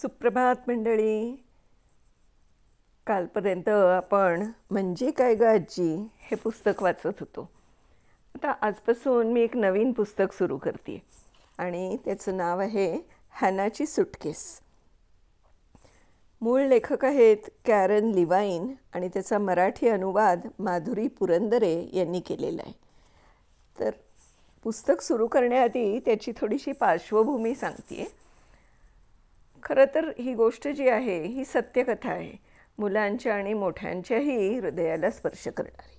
सुप्रभात मंडळी. कालपर्यंत आपण म्हणजे काय ग आजी हे पुस्तक वाचत होतो. आता आजपासून मी एक नवीन पुस्तक सुरू करते आणि त्याचं नाव आहे हॅनाची सुटकेस. मूळ लेखक आहेत कॅरन लिवाईन आणि त्याचा मराठी अनुवाद माधुरी पुरंदरे यांनी केलेला आहे. तर पुस्तक सुरू करण्याआधी त्याची थोडीशी पार्श्वभूमी सांगते. खरं तर ही गोष्ट जी आहे ही सत्यकथा आहे, मुलांच्या आणि मोठ्यांच्याही हृदयाला स्पर्श करणारी.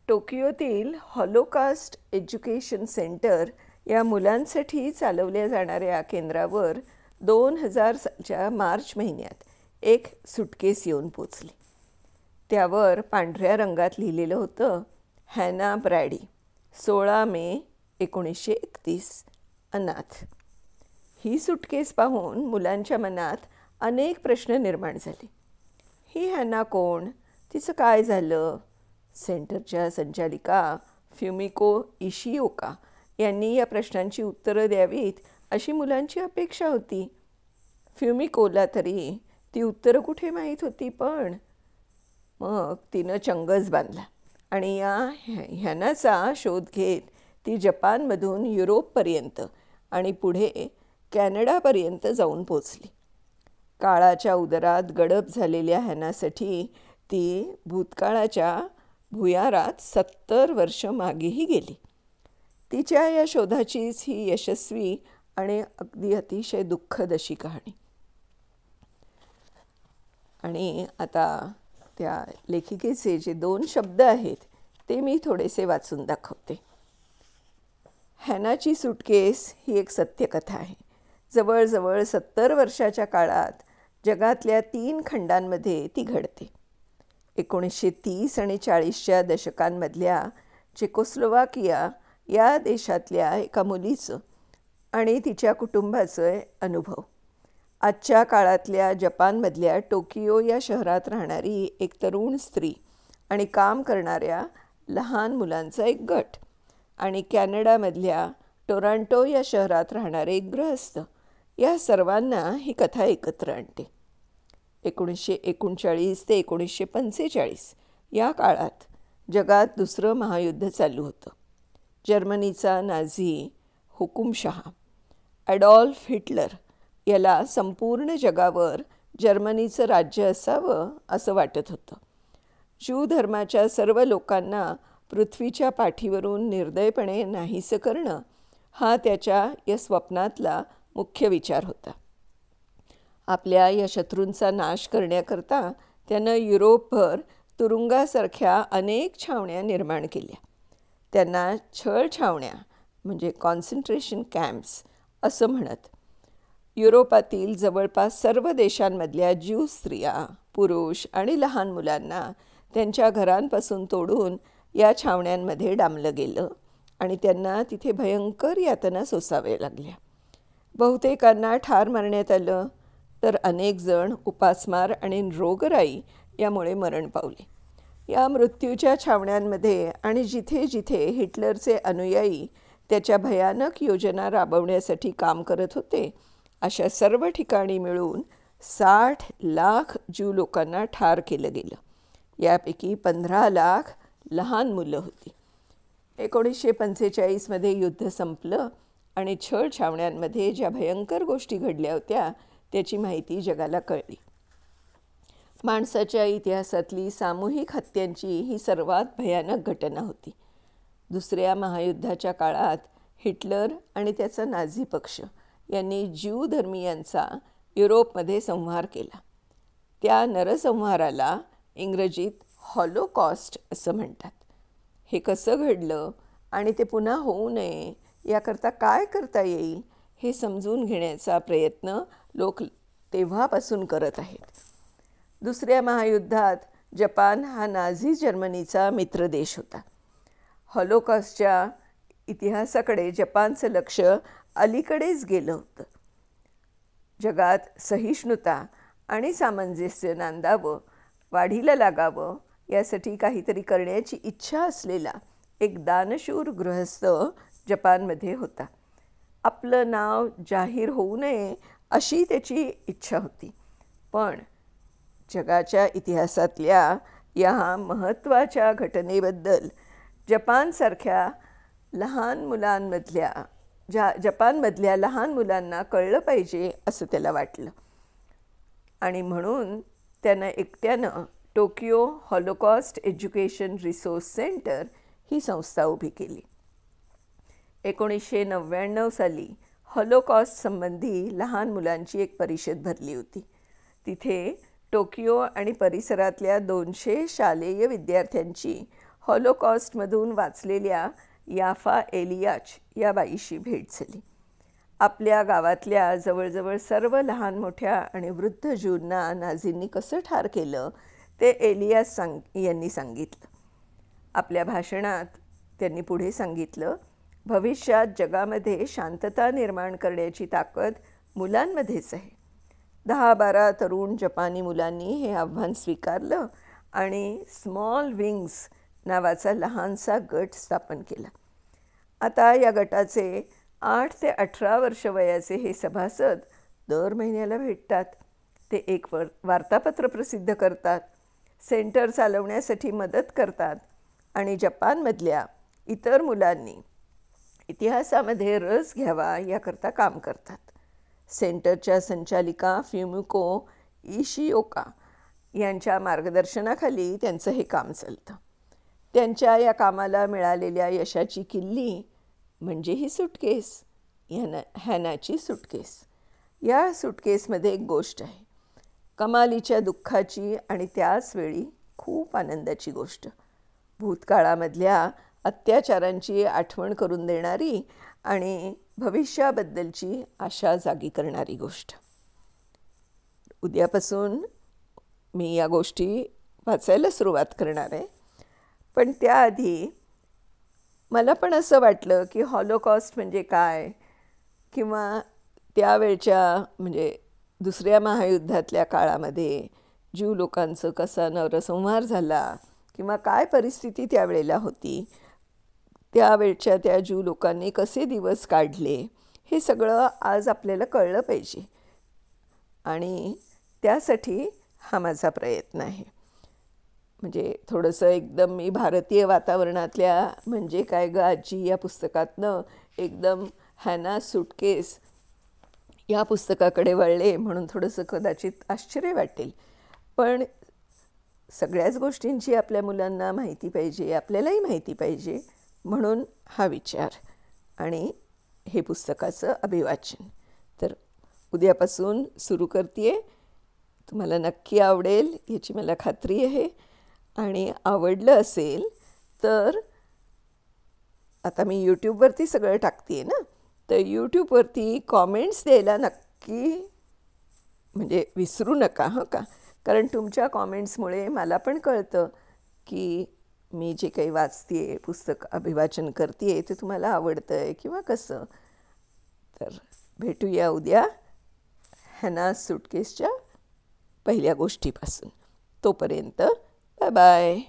टोकियोतील हॉलोकास्ट एज्युकेशन सेंटर या मुलांसाठी चालवल्या जाणाऱ्या केंद्रावर 2000 सालच्या मार्च महिन्यात एक सुटकेस येऊन पोचली. त्यावर पांढऱ्या रंगात लिहिलेलं होतं, हॅना ब्रॅडी, 16 मे 1931, अनाथ. ही सुटकेस पाहून मुलांच्या मनात अनेक प्रश्न निर्माण झाले. ही हॅना कोण? तिचं काय झालं? सेंटरच्या संचालिका फ्युमिको इशिओका यांनी या प्रश्नांची उत्तरं द्यावीत अशी मुलांची अपेक्षा होती. फ्युमिकोला तरी ती उत्तरं कुठे माहीत होती. पण मग तिनं चंगच बांधला आणि या हॅनाचा शोध घेत ती जपानमधून युरोपपर्यंत आणि पुढे कॅनडापर्यंत जाऊन पोचली. काळाच्या उदरात गडप झालेल्या हॅनासाठी ती भूतकाळाच्या भुयारात 70 वर्ष मागेही गेली. तिच्या या शोधाचीच ही यशस्वी आणि अगदी अतिशय दुःखद अशी कहाणी. आणि आता त्या लेखिकेचे जे 2 शब्द आहेत ते मी थोडेसे वाचून दाखवते. हॅनाची सुटकेस ही एक सत्यकथा आहे. जवळजवळ 70 वर्षाच्या काळात जगातल्या 3 खंडांमध्ये ती घडते. 1930 आणि 40च्या दशकांमधल्या चेकोस्लोवाकिया या देशातल्या एका मुलीचं आणि तिच्या कुटुंबाचं अनुभव. आजच्या काळातल्या जपानमधल्या टोकियो या शहरात राहणारी एक तरुण स्त्री आणि काम करणाऱ्या लहान मुलांचा एक गट आणि कॅनडामधल्या टोरंटो या शहरात राहणारे एक गृहस्थ, या सर्वांना ही कथा एकत्र आणते. 1939 ते 1945 या काळात जगात दुसरं महायुद्ध चालू होतं. जर्मनीचा नाझी हुकुमशहा ॲडॉल्फ हिटलर याला संपूर्ण जगावर जर्मनीचं राज्य असावं असं वाटत होतं. ज्यू धर्माच्या सर्व लोकांना पृथ्वीच्या पाठीवरून निर्दयपणे नाहीसं करणं हा त्याच्या या स्वप्नातला मुख्य विचार होता. आपल्या या शत्रूंचा नाश करण्याकरता त्यानं युरोपभर तुरुंगासारख्या अनेक छावण्या निर्माण केल्या. त्यांना छळ छावण्या म्हणजे कॉन्सन्ट्रेशन कॅम्प्स असं म्हणत. युरोपातील जवळपास सर्व देशांमधल्या ज्यू स्त्रिया, पुरुष आणि लहान मुलांना त्यांच्या घरांपासून तोडून या छावण्यांमध्ये डांबलं गेलं आणि त्यांना तिथे भयंकर यातना सोसाव्या लागल्या. बहुतेकांना ठार मारण्यात आलं, तर अनेक जण उपासमार आणि रोगराई यामुळे मरण पावले. या मृत्यूच्या छावण्यांमध्ये आणि जिथे जिथे हिटलरचे अनुयायी त्याच्या भयानक योजना राबवण्यासाठी काम करत होते, अशा सर्व ठिकाणी मिळून 60 लाख ज्यू लोकांना ठार केलं गेलं. यापैकी 15 लाख लहान मुलं होती. 1945 युद्ध संपलं आणि छळ छावण्यांमध्ये ज्या भयंकर गोष्टी घडल्या होत्या त्याची माहिती जगाला कळली. माणसाच्या इतिहासातली सामूहिक हत्यांची ही सर्वात भयानक घटना होती. दुसऱ्या महायुद्धाच्या काळात हिटलर आणि त्याचा नाझी पक्ष यांनी ज्यू धर्मीयांचा युरोपमध्ये संहार केला. त्या नरसंहाराला इंग्रजीत हॉलोकॉस्ट असं म्हणतात. हे कसं घडलं आणि ते पुन्हा होऊ नये याकरता काय करता येईल हे समजून घेण्याचा प्रयत्न लोक तेव्हापासून करत आहेत. दुसऱ्या महायुद्धात जपान हा नाझी जर्मनीचा मित्र देश होता. हॉलोकॉस्टच्या इतिहासाकडे जपानचं लक्ष अलीकडेच गेलं होतं. जगात सहिष्णुता आणि सामंजस्य नांदावं, वाढीला लागावं यासाठी काहीतरी करण्याची इच्छा असलेला एक दानशूर गृहस्थ जपानमध्ये होता. आपलं नाव जाहीर होऊ नये अशी त्याची इच्छा होती. पण जगाच्या इतिहासातल्या या महत्त्वाच्या घटनेबद्दल जपानसारख्या लहान मुलांमधल्या जपानमधल्या लहान मुलांना कळलं पाहिजे असं त्याला वाटलं. आणि म्हणून त्यानं एकट्यानं Tokyo Holocaust education resource centre ही संस्था उभी केली. 1999 साली हॉलोकॉस्ट संबंधी लहान मुलांची एक परिषद भरली होती. तिथे टोकियो आणि परिसरातल्या 200 शालेय विद्यार्थ्यांची हॉलोकॉस्टमधून वाचलेल्या याफा एलियाच या बाईशी भेट झाली. आपल्या गावातल्या जवळजवळ सर्व लहान मोठ्या आणि वृद्ध ज्यूंना नाझींनी कसं ठार केलं ते एलियास यांनी सांगितलं. आपल्या भाषणात त्यांनी पुढे सांगितलं, भविष्यात जगामध्ये शांतता निर्माण करण्याची ताकद मुलांमध्येच आहे. 10-12 तरुण जपानी मुलांनी हे आव्हान स्वीकारलं आणि स्मॉल विंग्स नावाचा लहानसा गट स्थापन केला. आता या गटाचे 8 ते 18 वर्ष वयाचे हे सभासद दर महिन्याला भेटतात. ते एक वार्तापत्र प्रसिद्ध करतात, सेंटर चालवण्यासाठी मदत करतात आणि जपानमधल्या इतर मुलांनी इतिहासामध्ये रस घ्यावा याकरता काम करतात. सेंटरच्या संचालिका फ्युमिको इशिओका यांच्या मार्गदर्शनाखाली त्यांचं हे काम चालतं. त्यांच्या या कामाला मिळालेल्या यशाची किल्ली म्हणजे ही सुटकेस, हॅनाची सुटकेस. या सुटकेसमध्ये एक गोष्ट आहे, कमालीच्या दुःखाची आणि त्याचवेळी खूप आनंदाची गोष्ट. भूतकाळामधल्या अत्याचारांची आठवण करून देणारी आणि भविष्याबद्दलची आशा जागी करणारी गोष्ट. उद्यापासून मी या गोष्टी वाचायला सुरुवात करणार आहे. पण त्याआधी मला पण असं वाटलं की हॉलोकॉस्ट म्हणजे काय, किंवा त्यावेळच्या म्हणजे दुसऱ्या महायुद्धातल्या काळामध्ये ज्यू लोकांचं कसा नरसंहार झाला किंवा काय परिस्थिती त्यावेळेला होती, त्यावेळच्या त्या ज्यू लोकांनी कसे दिवस काढले, हे सगळं आज आपल्याला कळलं पाहिजे. आणि त्यासाठी हा माझा प्रयत्न आहे. म्हणजे थोडंसं एकदम मी भारतीय वातावरणातल्या म्हणजे काय ग आजी या पुस्तकातनं एकदम हॅना सुटकेस या पुस्तकाकडे वळले म्हणून थोडंसं कदाचित आश्चर्य वाटेल. पण सगळ्याच गोष्टींची आपल्या मुलांना माहिती पाहिजे, आपल्यालाही माहिती पाहिजे, म्हणून हा विचार आणि हे पुस्तकाचं अभिवाचन. तर उद्यापासून सुरू करते. तुम्हाला नक्की आवडेल याची मला खात्री आहे. आणि आवडलं असेल तर आता मी यूट्यूबवरती सगळं टाकते आहे ना, तर यूट्यूबवरती कॉमेंट्स द्यायला नक्की म्हणजे विसरू नका हं का. कारण तुमच्या कॉमेंट्समुळे मला पण कळतं की मी जे काही वाचते आहे, पुस्तक अभिवाचन करते आहे, ते तुम्हाला आवडतं आहे किंवा कसं. तर भेटूया उद्या हॅना सुटकेसच्या पहिल्या गोष्टीपासून. तोपर्यंत बाय बाय.